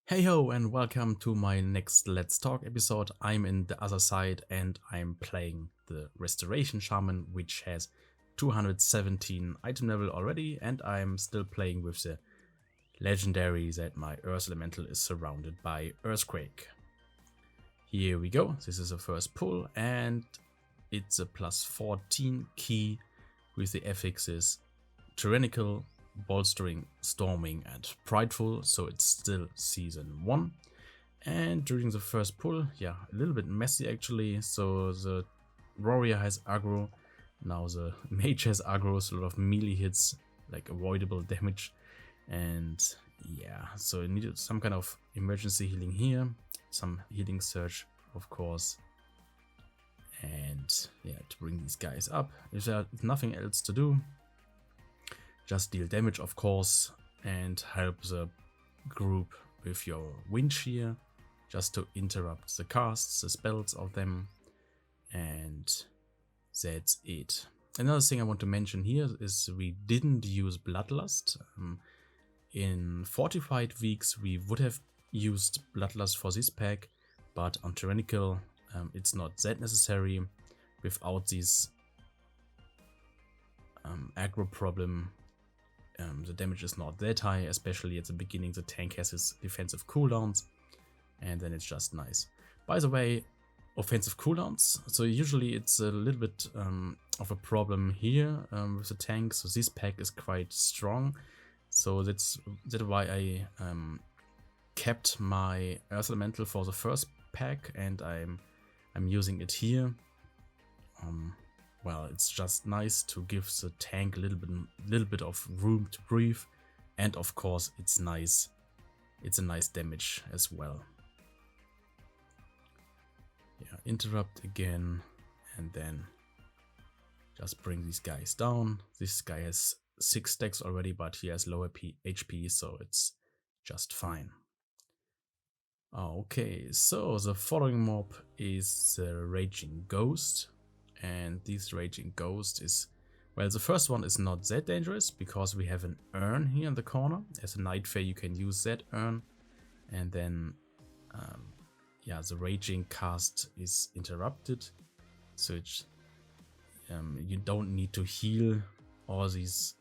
Hey ho, and welcome to my next Let's Talk episode. I'm in the other side and I'm playing the Restoration Shaman, which has 217 item level already, and I'm still playing with the legendary that my Earth Elemental is surrounded by Earthquake. Here we go, this is the first pull and it's a +14 key with the affixes Tyrannical, Bolstering, Storming and Prideful, so it's still season 1. And during the first pull, yeah, a little bit messy actually, so the warrior has aggro, now the mage has aggro, so a lot of melee hits, like avoidable damage, and yeah, so I needed some kind of emergency healing here, some healing surge of course, and yeah, to bring these guys up. If there's nothing else to do, just deal damage of course and help the group with your winch here, just to interrupt the casts, the spells of them, and that's it. Another thing I want to mention here is we didn't use Bloodlust. In Fortified Weeks we would have used Bloodlust for this pack, but on Tyrannical it's not that necessary. Without this aggro problem, the damage is not that high, especially at the beginning. The tank has its defensive cooldowns, and then it's just nice. By the way, offensive cooldowns, so usually it's a little bit of a problem here with the tank, so this pack is quite strong, so that's why I kept my Earth Elemental for the first pack, and I'm using it here. Well, it's just nice to give the tank a little bit of room to breathe, and of course it's nice. It's a nice damage as well. Yeah, interrupt again, and then just bring these guys down. This guy has 6 stacks already, but he has lower HP, so it's just fine. Okay, so the following mob is the Raging Ghost. And this Raging Ghost is, well, the first one is not that dangerous because we have an urn here in the corner. As a Night Fae you can use that urn, and then yeah, the Raging cast is interrupted, so it's, you don't need to heal all these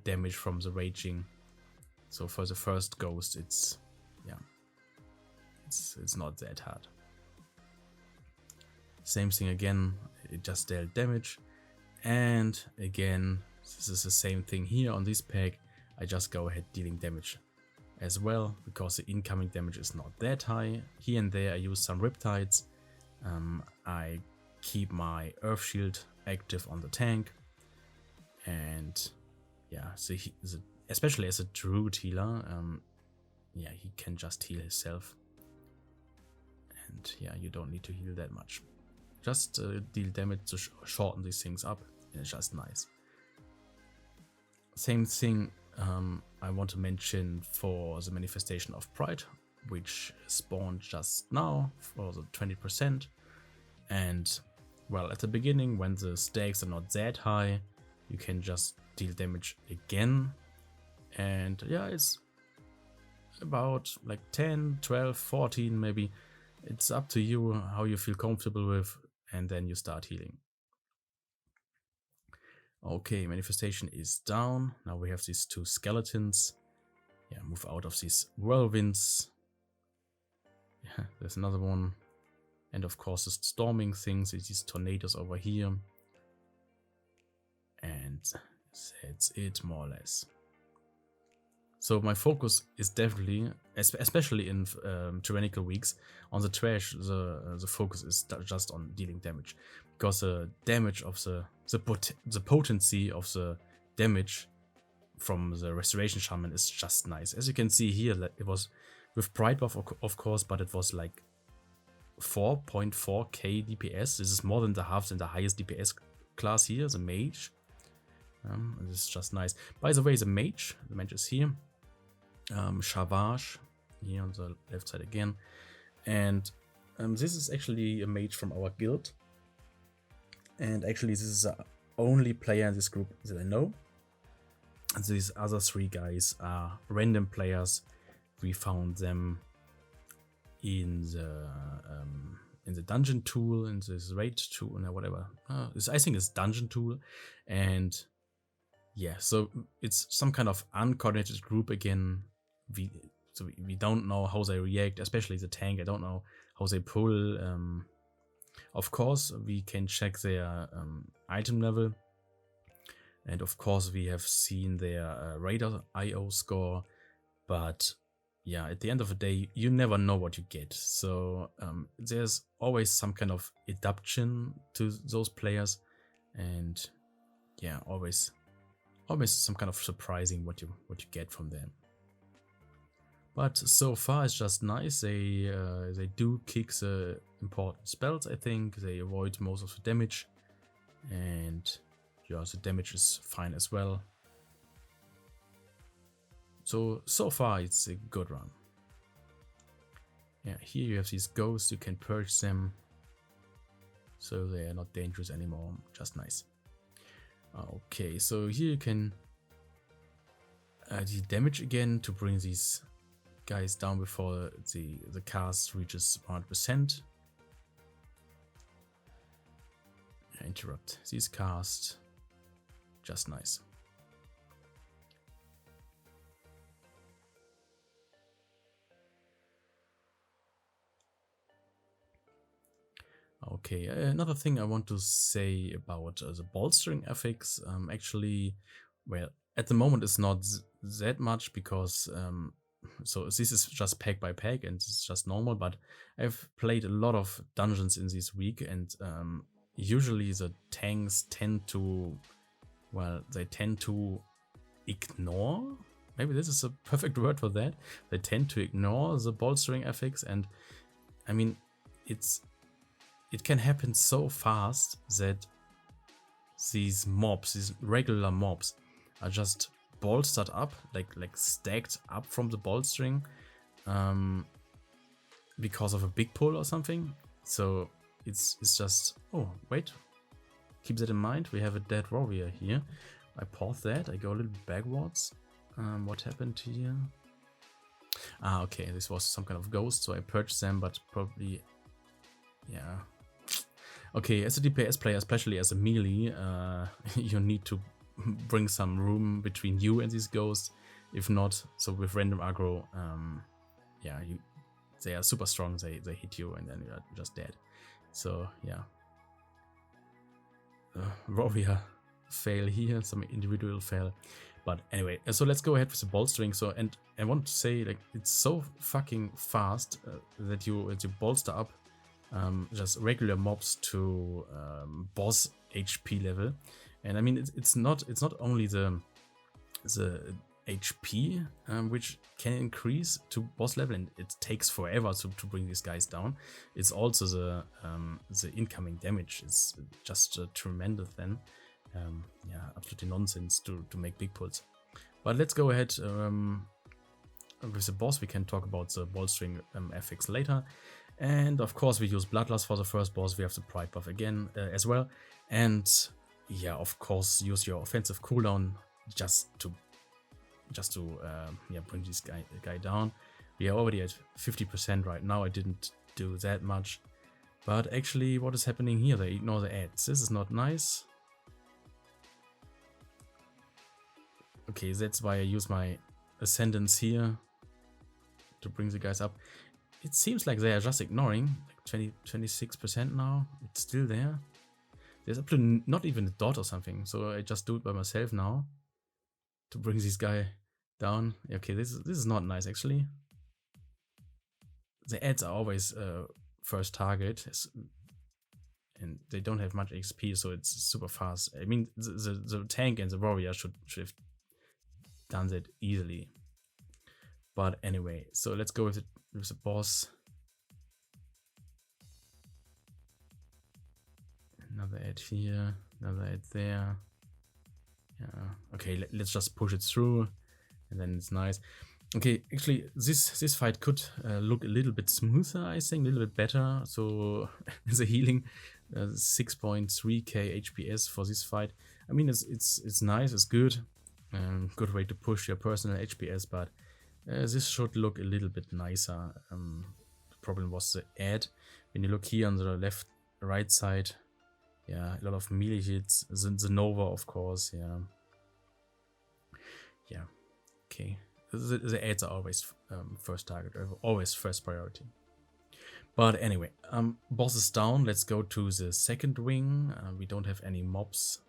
damage from the Raging. So for the first Ghost it's, yeah, it's not that hard. Same thing again, it just dealt damage, and again this is the same thing here on this pack. I just go ahead dealing damage as well because the incoming damage is not that high. Here and there I use some Riptides. I keep my Earth Shield active on the tank, and yeah, so especially as a Druid healer, yeah, he can just heal himself, and yeah, you don't need to heal that much. Just deal damage to shorten these things up, and it's just nice. Same thing I want to mention for the Manifestation of Pride, which spawned just now for the 20%. And well, at the beginning when the stakes are not that high, you can just deal damage again, and yeah, it's about like 10, 12, 14 maybe. It's up to you how you feel comfortable with, and then you start healing. Okay, Manifestation is down. Now we have these 2 skeletons. Yeah, move out of these whirlwinds. Yeah, there's another one. And of course the storming things, these tornadoes over here. And that's it more or less. So my focus is definitely, especially in Tyrannical weeks, on the trash. The focus is just on dealing damage, because the damage of the potency of the damage from the Restoration Shaman is just nice. As you can see here, it was with Pride buff of course, but it was like 4.4k DPS. This is more than the half than the highest DPS class here, the mage. This is just nice. By the way, the mage is here. Shavage here on the left side again, and this is actually a mage from our guild, and actually this is the only player in this group that I know. These other 3 guys are random players. We found them in the dungeon tool, in this raid tool, or whatever. I think it's dungeon tool, and yeah, so it's some kind of uncoordinated group again. We don't know how they react, especially the tank. I don't know how they pull. Of course, we can check their item level, and of course we have seen their radar IO score, but yeah, at the end of the day, you never know what you get. So there's always some kind of adaptation to those players, and yeah, always some kind of surprising what you get from them. But so far it's just nice. They do kick the important spells. I think they avoid most of the damage, and yeah, the damage is fine as well. So far it's a good run. Yeah, here you have these ghosts. You can purge them, so they are not dangerous anymore. Just nice. Okay, so here you can the damage again to bring these guys down before the cast reaches 100%. Interrupt these cast. Just nice. Okay, another thing I want to say about the bolstering effects, actually, well, at the moment it's not that much because so this is just pack by pack and it's just normal, but I've played a lot of dungeons in this week, and usually the tanks tend to, well, they tend to ignore, maybe this is a perfect word for that, they tend to ignore the bolstering effects, and I mean, it can happen so fast that these mobs, these regular mobs, are just bolstered up, like stacked up from the bolstering, because of a big pull or something. So it's just, oh wait, keep that in mind. We have a dead warrior here. I pause that. I go a little bit backwards. What happened here? Okay, this was some kind of ghost, so I purged them, but probably, yeah. Okay, as a DPS player, especially as a melee, you need to bring some room between you and these ghosts. If not, so with random aggro, yeah, they are super strong. They hit you and then you are just dead. So yeah, warrior fail here, some individual fail. But anyway, so let's go ahead with the bolstering. So, and I want to say, like, it's so fucking fast that you bolster up just regular mobs to boss HP level, and I mean it's not only the HP which can increase to boss level, and it takes forever to bring these guys down. It's also the incoming damage is just tremendous. Then yeah, absolutely nonsense to make big pulls. But let's go ahead with the boss. We can talk about the bolstering effects later. And of course we use Bloodlust for the first boss. We have the Pride buff again as well. And yeah, of course use your offensive cooldown just to yeah, bring this guy down. We are already at 50% right now. I didn't do that much. But actually what is happening here? They ignore the ads. This is not nice. Okay, that's why I use my Ascendance here to bring the guys up. It seems like they are just ignoring, like 26% now. It's still there. There's up to not even a dot or something. So I just do it by myself now to bring this guy down. Okay, this is not nice actually. The ads are always first target, and they don't have much XP, so it's super fast. I mean, the tank and the warrior should have done that easily. But anyway, so let's go with the boss. Another ad here, another ad there. Yeah. Okay, let's just push it through, and then it's nice. Okay, actually, this fight could look a little bit smoother, I think, a little bit better. So the healing, 6.3k HPS for this fight. I mean, it's nice, it's good, good way to push your personal HPS, but this should look a little bit nicer. problem was the ad. When you look here on the left, right side, yeah, a lot of melee hits. The Nova, of course, yeah. Yeah, okay. The ads are always first target, always first priority. But anyway, boss is down. Let's go to the second wing. We don't have any mobs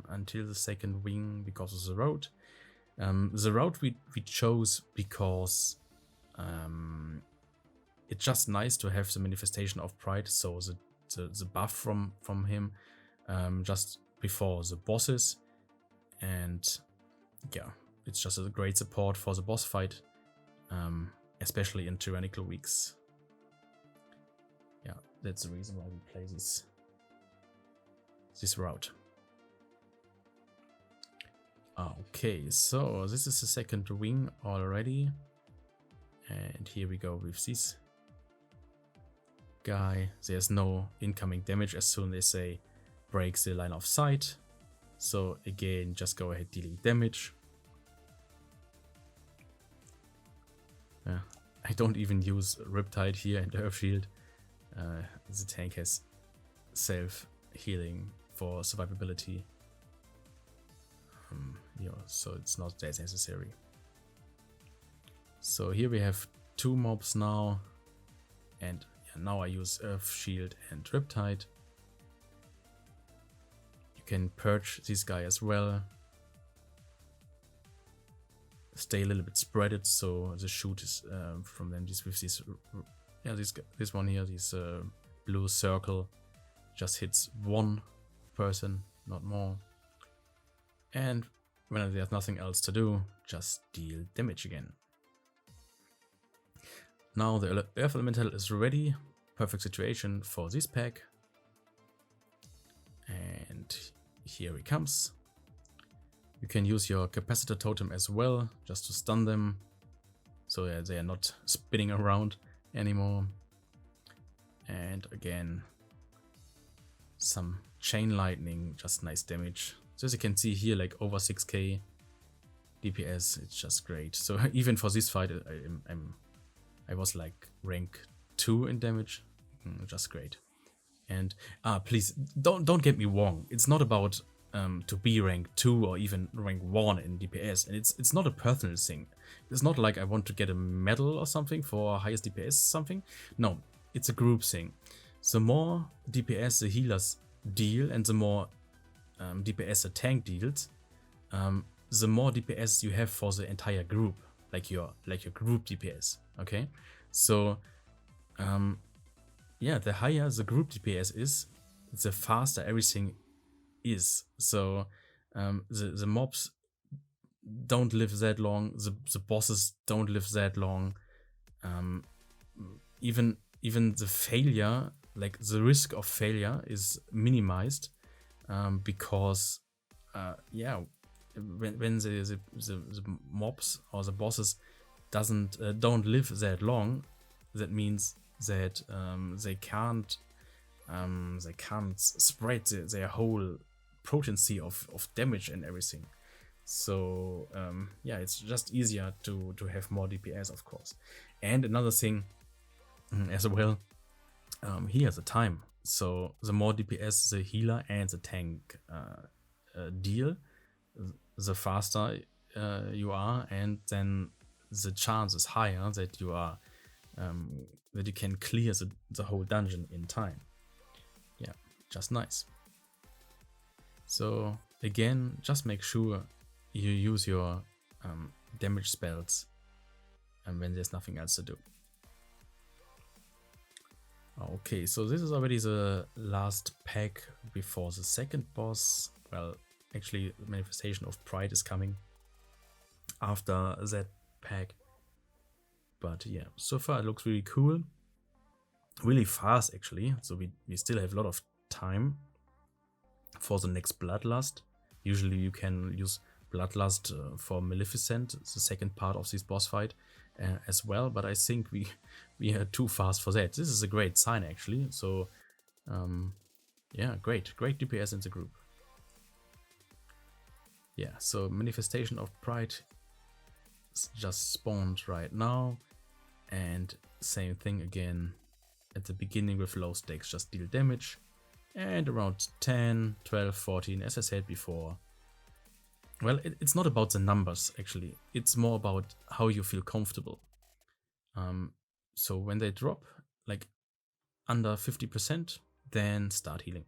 until the second wing because of the road. The route we chose because it's just nice to have the manifestation of pride, so the buff from him just before the bosses, and yeah, it's just a great support for the boss fight, especially in Tyrannical weeks. Yeah, that's the reason why we play this route. Okay, so this is the second wing already, and here we go with this guy. There's no incoming damage as soon as they break the line of sight, so again, just go ahead dealing damage. I don't even use Riptide here and Earth Shield. The tank has self-healing for survivability. So it's not that necessary. So here we have 2 mobs now, and now I use Earth Shield and Riptide. You can purge this guy as well. Stay a little bit spreaded, so the shoot is from them. This with this, yeah, this one here, this blue circle, just hits 1 person, not more. And when there's nothing else to do, just deal damage again. Now the Earth Elemental is ready. Perfect situation for this pack. And here he comes. You can use your Capacitor Totem as well, just to stun them, so they are not spinning around anymore. And again, some Chain Lightning, just nice damage. So as you can see here, like over 6k DPS, it's just great. So even for this fight, I was like rank 2 in damage, just great. And please don't get me wrong, it's not about to be rank 2 or even rank 1 in DPS, and it's not a personal thing. It's not like I want to get a medal or something for highest DPS something. No, it's a group thing. The more DPS the healers deal and the more DPS a tank deals, the more DPS you have for the entire group, like your group DPS. Okay, so yeah, the higher the group DPS is, the faster everything is. So the mobs don't live that long, the bosses don't live that long, even the failure, like the risk of failure is minimized, because yeah, when the mobs or the bosses don't live that long, that means that they can't spread their whole potency of damage and everything. So yeah, it's just easier to have more DPS, of course. And another thing as well, here the time. So the more DPS the healer and the tank deal, the faster you are, and then the chance is higher that you are that you can clear the whole dungeon in time. Yeah, just nice. So again, just make sure you use your damage spells and when there's nothing else to do. Okay, so this is already the last pack before the second boss. Well, actually, the Manifestation of Pride is coming after that pack. But yeah, so far it looks really cool. Really fast, actually. So we still have a lot of time for the next Bloodlust. Usually you can use Bloodlust for Maleficent, the second part of this boss fight, as well. But I think we are too fast for that. This is a great sign, actually. So yeah, great DPS in the group. Yeah, so Manifestation of Pride just spawned right now, And same thing again at the beginning with low stakes, just deal damage. And around 10, 12, 14, as I said before. Well, it's not about the numbers actually, it's more about how you feel comfortable. So when they drop like under 50%, then start healing.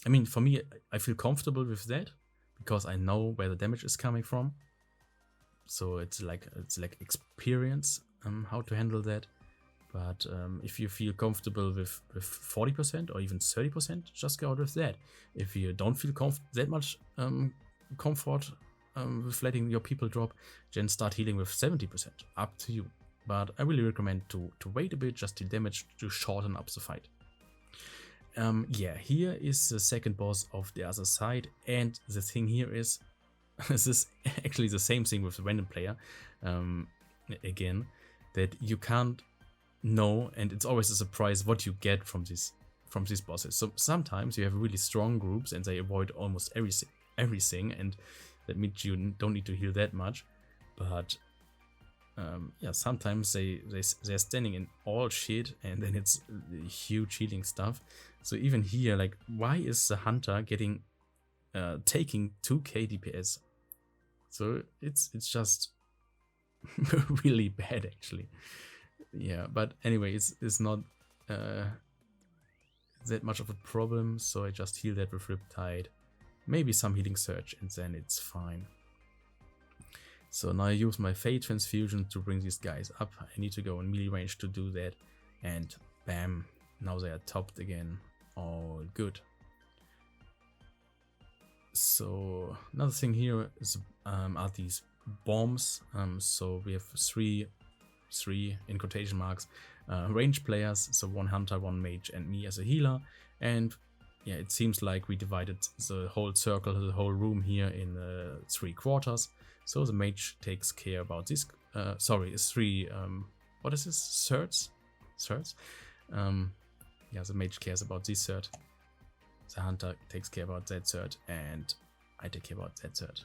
I mean, for me, I feel comfortable with that because I know where the damage is coming from. So it's like experience how to handle that. But if you feel comfortable with 40% or even 30%, just go out with that. If you don't feel that much comfort with letting your people drop, then start healing with 70%. Up to you. But I really recommend to wait a bit, just deal damage to shorten up the fight. Yeah, here is the second boss of the other side, and the thing here is, this is actually the same thing with the random player, again, that you can't know, and it's always a surprise what you get from these bosses. So sometimes you have really strong groups and they avoid almost everything, and that means you don't need to heal that much. But yeah, sometimes they're standing in all shit, and then it's huge healing stuff. So even here, like, why is the hunter getting taking 2k DPS? So it's just really bad actually. Yeah, but anyway, it's not that much of a problem, so I just heal that with Riptide, maybe some healing surge, and then it's fine. So now I use my Fate Transfusion to bring these guys up. I need to go in melee range to do that, and bam, now they are topped again. All good. So another thing here is are these bombs. So we have three in quotation marks range players, so one hunter, one mage, and me as a healer. And yeah, it seems like we divided the whole circle, the whole room here in 3 quarters. So the mage takes care about this. Sorry, it's 3. What is this? Thirds. Yeah, the mage cares about this third. The hunter takes care about that third, and I take care about that third.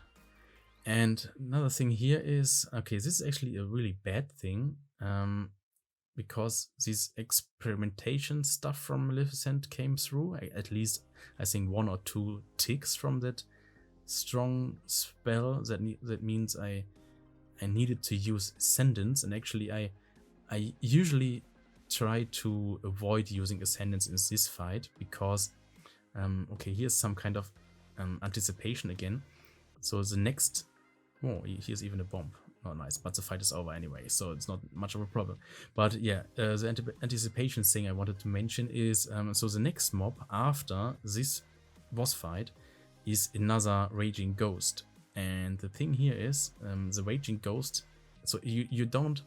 And another thing here is, okay, this is actually a really bad thing, because this experimentation stuff from Maleficent came through. At least I think 1 or 2 ticks from that strong spell. That means I needed to use Ascendance, and actually I usually try to avoid using Ascendance in this fight because okay, here's some kind of anticipation again. So the next, oh, here's even a bomb. Not nice, but the fight is over anyway, so it's not much of a problem. But yeah, the anticipation thing I wanted to mention is, so the next mob after this boss fight is another Raging Ghost. And the thing here is, the Raging Ghost, so you don't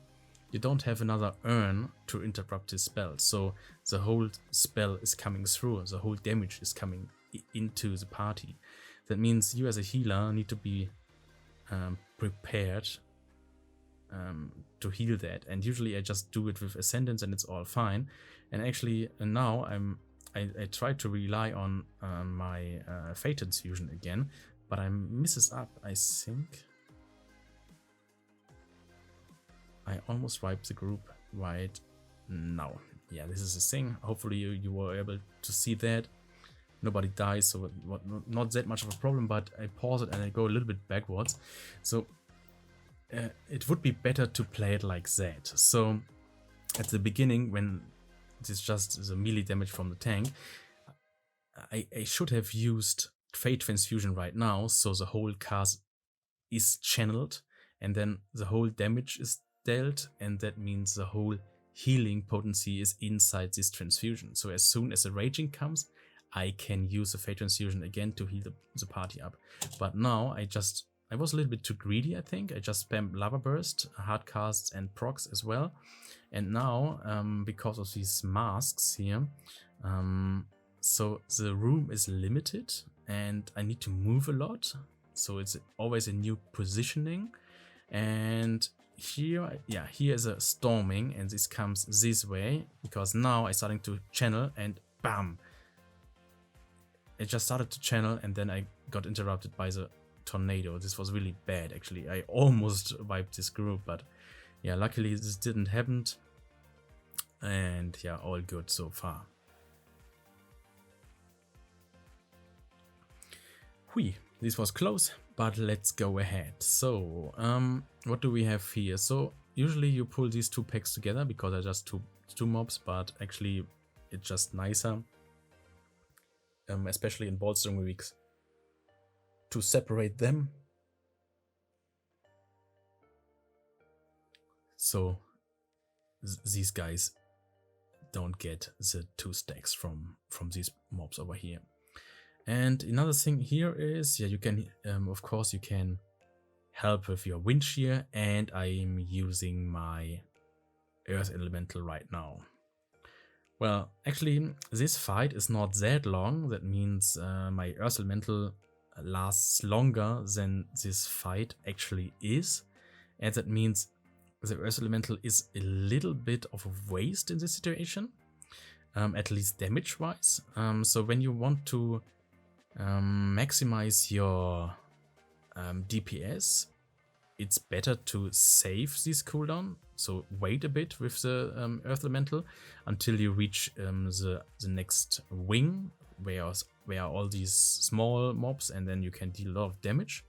have another urn to interrupt his spell. So the whole spell is coming through, the whole damage is coming into the party. That means you as a healer need to be prepared to heal that. And usually I just do it with Ascendance and it's all fine. And actually now I try to rely on my Fate Transfusion again, but I misses up, I think. I almost wiped the group right now. Yeah, this is the thing. Hopefully you were able to see that. Nobody dies, so not that much of a problem, but I pause it and I go a little bit backwards. So it would be better to play it like that. So at the beginning, when it's just the melee damage from the tank, I should have used Fate Transfusion right now, so the whole cast is channeled, and then the whole damage is dealt, and that means the whole healing potency is inside this transfusion. So as soon as the raging comes, I can use the Fate Transfusion again to heal the party up. But now I was a little bit too greedy, I think. I just spammed Lava Burst, hard casts, and procs as well. And now, because of these masks here, so the room is limited and I need to move a lot. So it's always a new positioning. And here, yeah, here is a storming, and this comes this way because now I'm starting to channel, and bam! It just started to channel, and then I got interrupted by the tornado. This was really bad, actually. I almost wiped this group, but yeah, luckily this didn't happen, and yeah, all good so far. Hui, this was close, but let's go ahead. So, what do we have here? So, usually you pull these two packs together because they're just two mobs, but actually it's just nicer, especially in Bolstering weeks, to separate them. So, these guys don't get the 2 stacks from these mobs over here. And another thing here is, yeah, you can, of course, you can help with your wind shear, and I'm using my Earth Elemental right now. Well, actually, this fight is not that long. That means my Earth Elemental lasts longer than this fight actually is. And that means the Earth Elemental is a little bit of a waste in this situation, at least damage-wise. So when you want to maximize your DPS, it's better to save this cooldown. So wait a bit with the Earth Elemental until you reach the next wing, where all these small mobs, and then you can deal a lot of damage.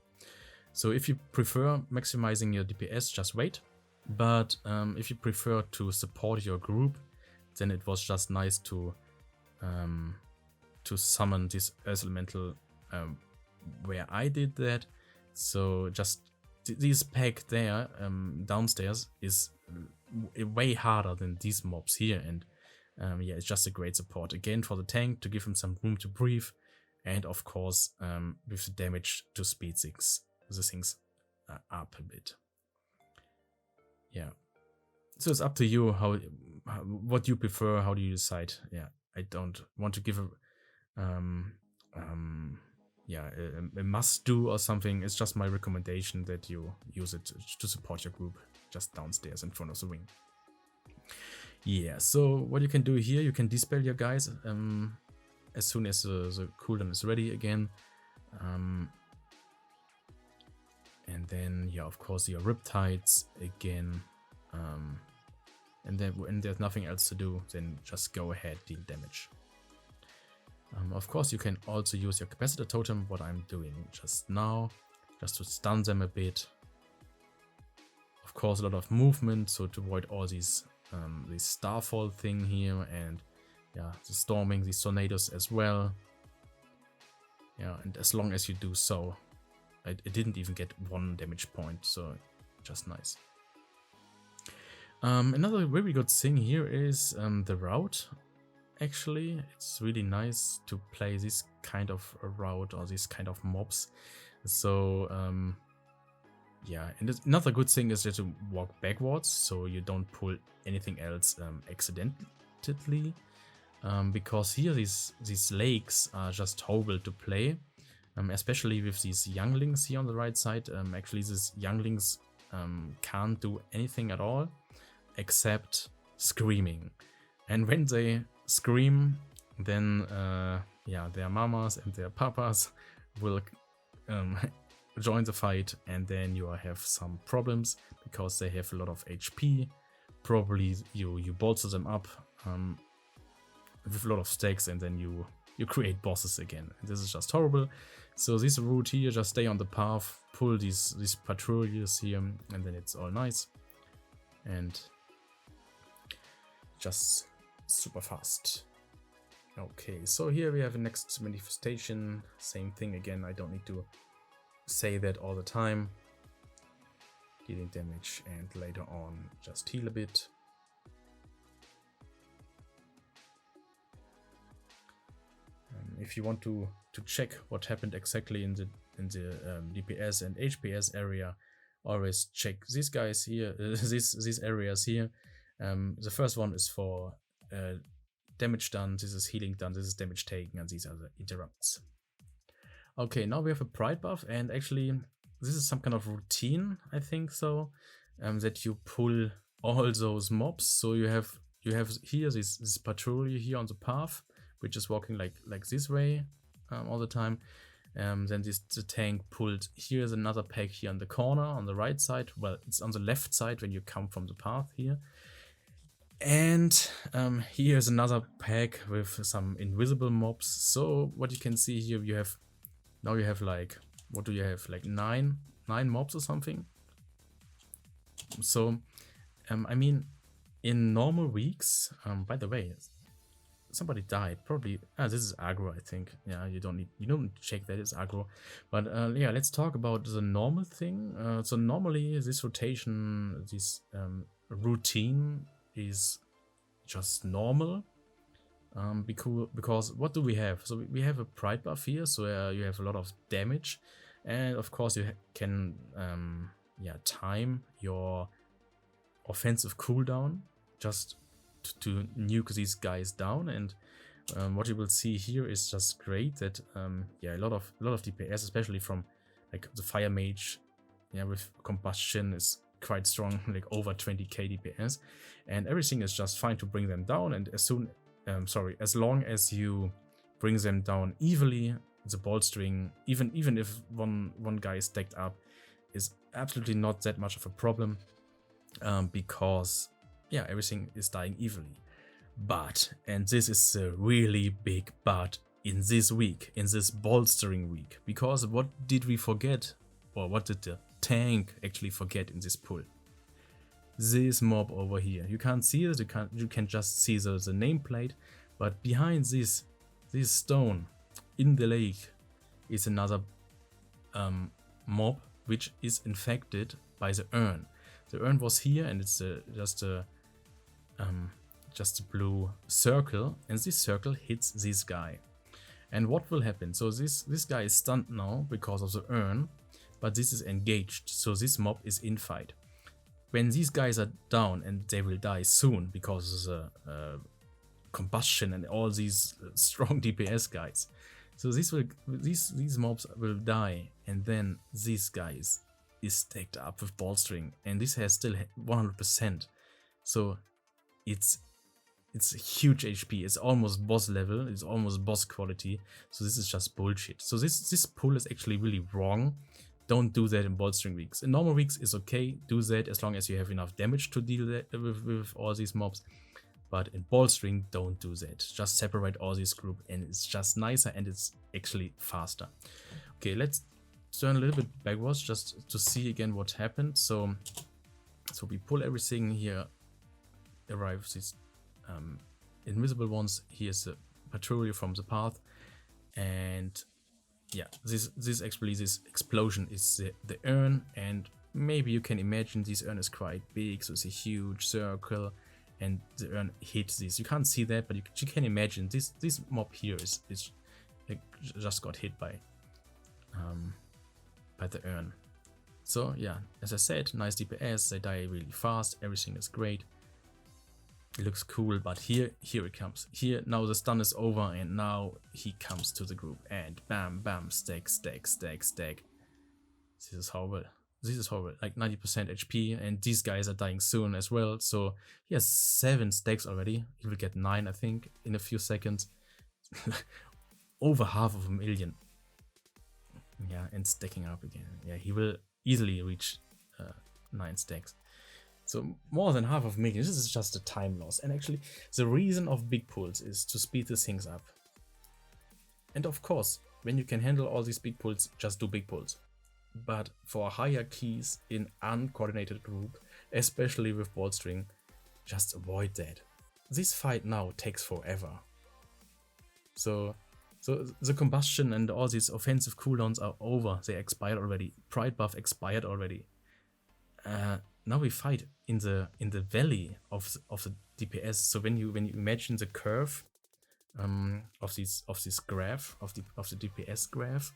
So if you prefer maximizing your DPS, just wait. But if you prefer to support your group, then it was just nice to summon this Earth Elemental where I did that. So just this pack there downstairs is way harder than these mobs here, and yeah, it's just a great support again for the tank to give him some room to breathe, and of course with the damage to speed the things up a bit. Yeah, so it's up to you what you prefer. How do you decide? Yeah, I don't want to give a must do or something. It's just my recommendation that you use it to support your group just downstairs in front of the wing. Yeah, so what you can do here, you can dispel your guys as soon as the cooldown is ready again. And then, yeah, of course, your Riptides again. And then when there's nothing else to do, then just go ahead, deal damage. Of course, you can also use your Capacitor Totem, what I'm doing just now, just to stun them a bit. Of course, a lot of movement, so to avoid all these Starfall thing here, and yeah, the storming, these tornadoes as well. Yeah, and as long as you do so, I didn't even get 1 damage point, so just nice. Another very good thing here is the route. Actually, it's really nice to play this kind of a route or this kind of mobs. So yeah, and another good thing is that you walk backwards, so you don't pull anything else accidentally. Because here these lakes are just horrible to play, especially with these younglings here on the right side. Actually, these younglings can't do anything at all except screaming, and when they scream, then yeah, their mamas and their papas will join the fight, and then you have some problems because they have a lot of HP. Probably you bolster them up with a lot of stacks, and then you create bosses again. This is just horrible. So this route here, just stay on the path, pull these patrouilles here, and then it's all nice and just super fast. Okay, so here we have the next manifestation. Same thing again, I don't need to say that all the time. Dealing damage, and later on just heal a bit. If you want to check what happened exactly in the DPS and HPS area, always check these guys here, these areas here. The first one is for damage done, this is healing done, this is damage taken, and these are the interrupts. Okay, now we have a pride buff, and actually this is some kind of routine, I think so, that you pull all those mobs. So you have here this patrol here on the path, which is walking like this way all the time, Then the tank pulled. Here's another pack here on the corner on the right side. Well, it's on the left side when you come from the path here. And here's another pack with some invisible mobs. So what you can see here, you have like, what do you have, like nine mobs or something. So I mean, in normal weeks, by the way, somebody died, probably. This is aggro, I think. Yeah, you don't check that it's aggro. But yeah, let's talk about the normal thing. So normally this rotation, this routine is just normal. Because what do we have? So we have a pride buff here, so you have a lot of damage, and of course you can time your offensive cooldown just to nuke these guys down. And what you will see here is just great that a lot of DPS, especially from like the fire mage, with combustion is quite strong, like over 20k DPS, and everything is just fine to bring them down. And as long as you bring them down evenly, the bolstering, even if one guy is stacked up, is absolutely not that much of a problem, because everything is dying evenly. But, and this is a really big but in this week, in this bolstering week, because what did we forget, or what did the tank actually forget in this pull? This mob over here. You can't see it, you can just see the nameplate, but behind this stone in the lake is another mob which is infected by the urn. The urn was here, and it's just a blue circle, and this circle hits this guy. And what will happen? So this guy is stunned now because of the urn, but this is engaged, so this mob is in fight. When these guys are down, and they will die soon because of the combustion and all these strong DPS guys, so these mobs will die, and then these guys is stacked up with bolstering, and this has still 100%. So it's huge HP. It's almost boss level. It's almost boss quality. So this is just bullshit. So this pull is actually really wrong. Don't do that in bolstering weeks. In normal weeks is okay. Do that as long as you have enough damage to deal with all these mobs. But in bolstering, don't do that. Just separate all this group, and it's just nicer, and it's actually faster. Okay, let's turn a little bit backwards just to see again what happened. So we pull everything here. Arrive these invisible ones. Here's the patrol from the path, and yeah, this explosion is the urn, and maybe you can imagine this urn is quite big, so it's a huge circle, and the urn hits this. You can't see that, but you can imagine this mob here is just got hit by the urn. So yeah, as I said, nice DPS. They die really fast. Everything is great. It looks cool, but here it comes. Here now the stun is over, and now he comes to the group, and bam, bam, stack, stack, stack, stack. This is horrible. This is horrible. Like 90% HP, and these guys are dying soon as well. So he has 7 stacks already. He will get 9, I think, in a few seconds. Over 500,000. Yeah, and stacking up again. Yeah, he will easily reach 9 stacks. So more than 500,000. This is just a time loss. And actually, the reason of big pulls is to speed the things up. And of course, when you can handle all these big pulls, just do big pulls. But for higher keys in uncoordinated group, especially with bolstering, just avoid that. This fight now takes forever. So the combustion and all these offensive cooldowns are over. They expired already. Pride buff expired already. Now we fight in the valley of the DPS. So when you imagine the curve of this graph of the DPS graph,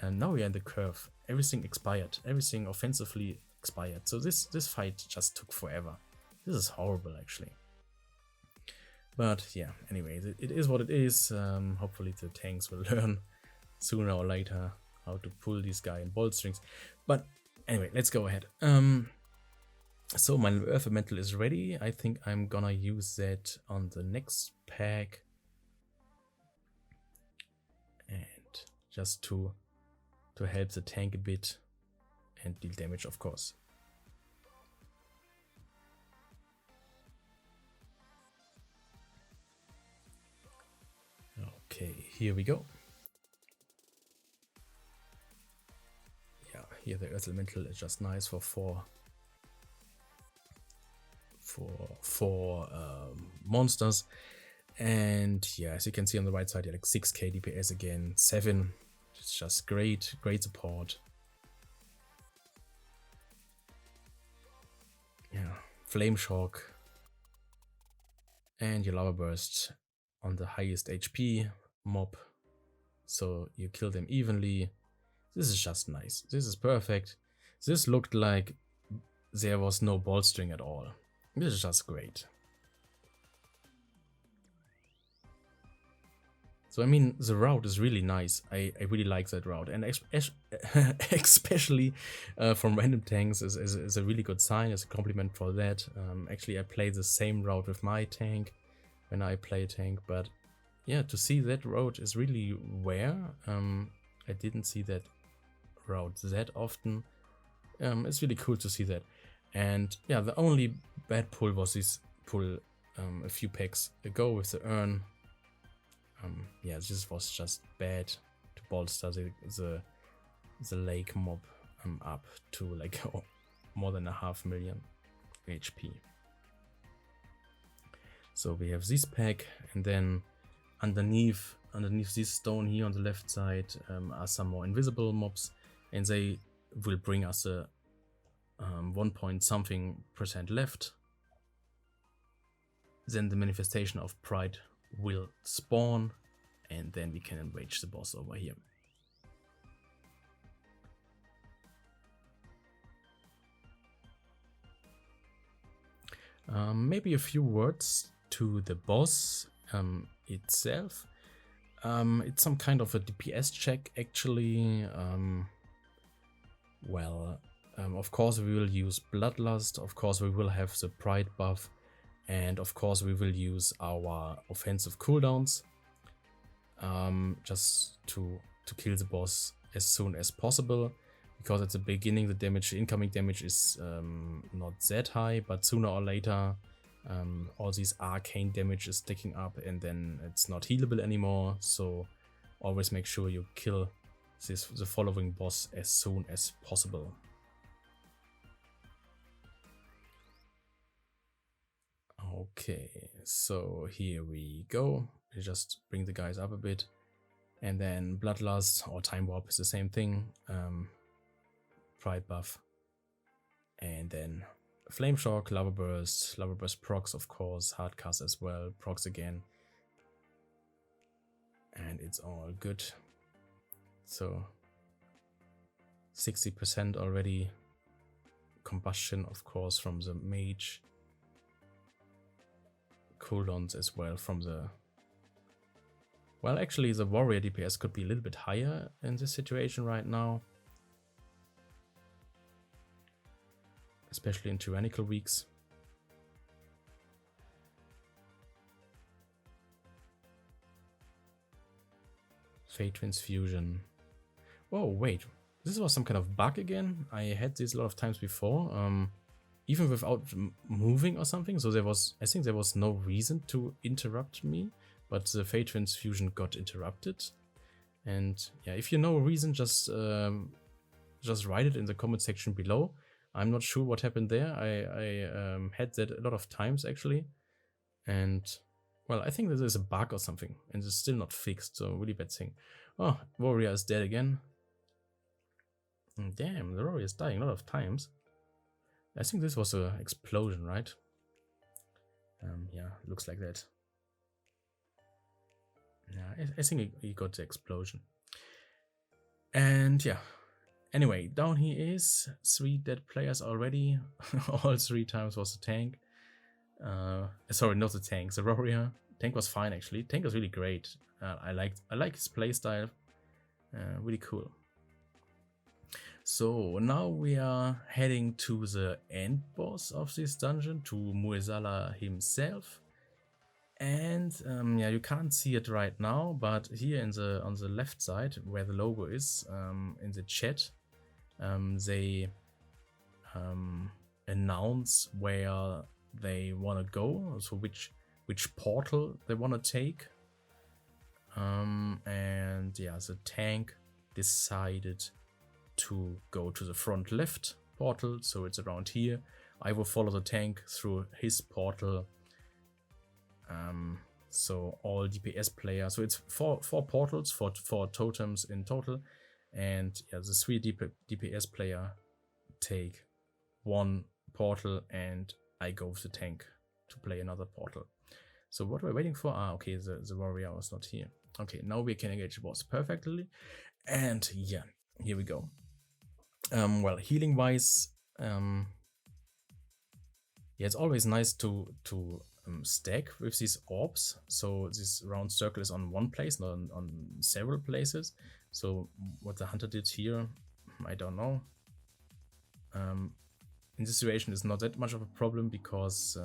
and now we are in the curve. Everything expired. Everything offensively expired. So this fight just took forever. This is horrible, actually. But yeah, anyway, it is what it is. Hopefully the tanks will learn sooner or later how to pull this guy in bolsterings. But anyway, let's go ahead. So my Earth Elemental is ready. I think I'm gonna use that on the next pack. And just to to help the tank a bit and deal damage, of course. Okay, here we go. Yeah, here the Earth Elemental is just nice for four monsters. And yeah, as you can see on the right side, like 6k DPS again, 7. It's just great support. Yeah, Flame Shock and your Lava Burst on the highest HP mob, so you kill them evenly. This is just nice. This is perfect. This looked like there was no bolstering at all. This is just great. So I mean, the route is really nice. I really like that route, and especially from random tanks is a really good sign. It's a compliment for that. Actually, I play the same route with my tank when I play tank, but yeah, to see that route is really rare. I didn't see that route that often. It's really cool to see that. And yeah, the only bad pull was this pull a few packs ago with the urn. Yeah, this was just bad to bolster the lake mob up to like more than 500,000 HP. So we have this pack, and then underneath this stone here on the left side are some more invisible mobs, and they will bring us a 1.something% left. Then the manifestation of Pride will spawn, and then we can enrage the boss over here. Maybe a few words to the boss itself. It's some kind of a DPS check actually. Of course we will use Bloodlust, of course we will have the Pride buff, and of course we will use our offensive cooldowns just to kill the boss as soon as possible, because at the beginning the incoming damage is not that high, but sooner or later all these arcane damage is sticking up, and then it's not healable anymore. So always make sure you kill the following boss as soon as possible. Okay, so here we go. We just bring the guys up a bit, and then Bloodlust or Time Warp is the same thing. Pride buff, and then Flame Shock, Lava Burst procs, of course, Hard Cast as well, procs again, and it's all good. So 60% already. Combustion, of course, from the mage. Cooldowns as well from the... Well, actually the warrior DPS could be a little bit higher in this situation right now, especially in Tyrannical weeks. Fate Transfusion. Oh wait, this was some kind of bug again. I had this a lot of times before, even without moving or something. So I think there was no reason to interrupt me, but the Fate Transfusion got interrupted. And yeah, if you know a reason, just write it in the comment section below. I'm not sure what happened there. I had that a lot of times actually, and well, I think this is a bug or something, and it's still not fixed. So really bad thing. Oh, warrior is dead again. Damn, the warrior is dying a lot of times. I think this was an explosion, right? Yeah, looks like that. Yeah, I think he got the explosion. And yeah, anyway, down here is 3 dead players already. All 3 times was the tank. Sorry, not the tank, the warrior. Tank was fine actually. Tank was really great. I like his playstyle. Really cool. So now we are heading to the end boss of this dungeon, to Muezala himself. And yeah, you can't see it right now, but here on the left side where the logo is, in the chat, they announce where they want to go, so which portal they want to take. And yeah, the tank decided to go to the front left portal, so it's around here. I will follow the tank through his portal. So all DPS players, so it's four portals, four totems in total, and yeah, the 3 DPS player take one portal, and I go with the tank to play another portal. So what we're waiting for? Okay, the warrior was not here. Okay, now we can engage the boss perfectly, and yeah, here we go. Well, healing wise, yeah, it's always nice to stack with these orbs. So this round circle is on one place, not on several places. So what the hunter did here, I don't know. In this situation, it's not that much of a problem because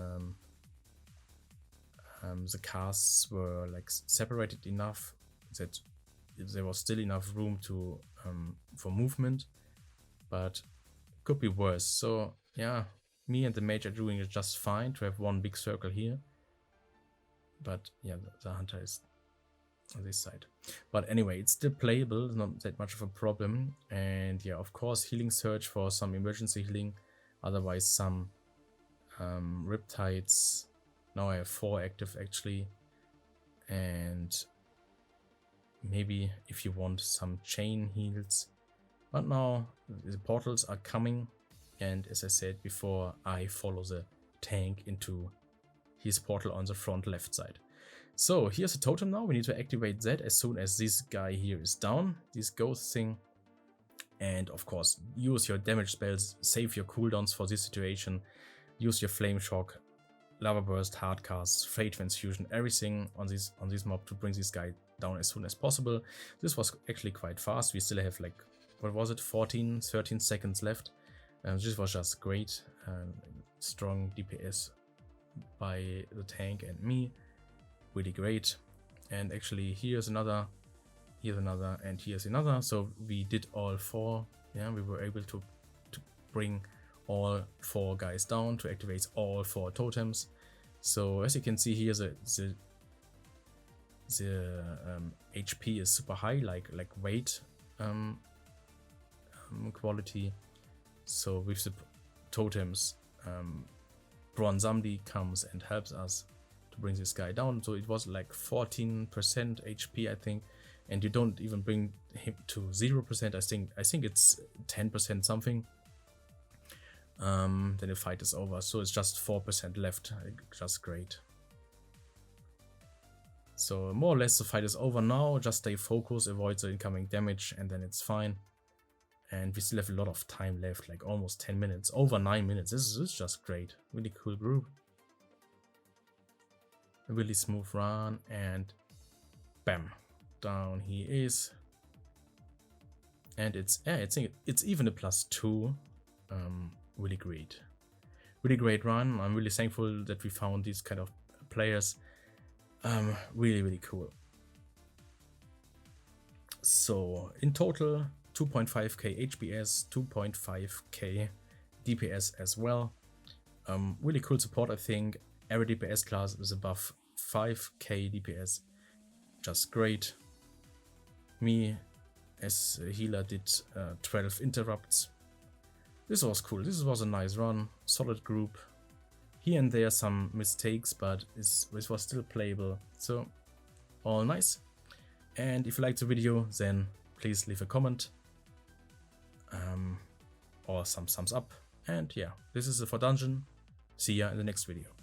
the casts were like separated enough that there was still enough room to for movement, but could be worse. So yeah, me and the mage are doing it just fine to have one big circle here, but yeah, the hunter is on this side. But anyway, it's still playable, not that much of a problem. And yeah, of course, healing surge for some emergency healing, otherwise some riptides. Now I have 4 active actually, and maybe if you want some chain heals. But now the portals are coming, and as I said before, I follow the tank into his portal on the front left side. So here's a totem now. We need to activate that as soon as this guy here is down, this ghost thing. And of course, use your damage spells, save your cooldowns for this situation, use your flame shock, lava burst, hard cast, fate transfusion, everything on this mob to bring this guy down as soon as possible. This was actually quite fast. We still have like, what was it, 13 seconds left. This was just great. Strong DPS by the tank and me, really great. And actually here's another, and here's another. So we did all 4. Yeah, we were able to bring all 4 guys down to activate all 4 totems. So as you can see here, the HP is super high, like weight quality. So with the totems, Bronzamdi comes and helps us to bring this guy down. So it was like 14% HP, I think, and you don't even bring him to 0%. I think it's 10% something. Then the fight is over. So it's just 4% left. Just great. So more or less the fight is over now. Just stay focused, avoid the incoming damage, and then it's fine. And we still have a lot of time left, like almost 10 minutes, over 9 minutes. This is just great. Really cool group. A really smooth run, and bam, down he is. And it's even a +2. Really great. Really great run. I'm really thankful that we found these kind of players. Really cool. So in total, 2.5k HPS, 2.5k DPS as well. Really cool support, I think. Every DPS class is above 5k DPS. Just great. Me as a healer did 12 interrupts. This was cool. This was a nice run. Solid group. Here and there some mistakes, but this was still playable. So all nice. And if you liked the video, then please leave a comment. Or some thumbs up. And yeah, this is it for Dungeon. See ya in the next video.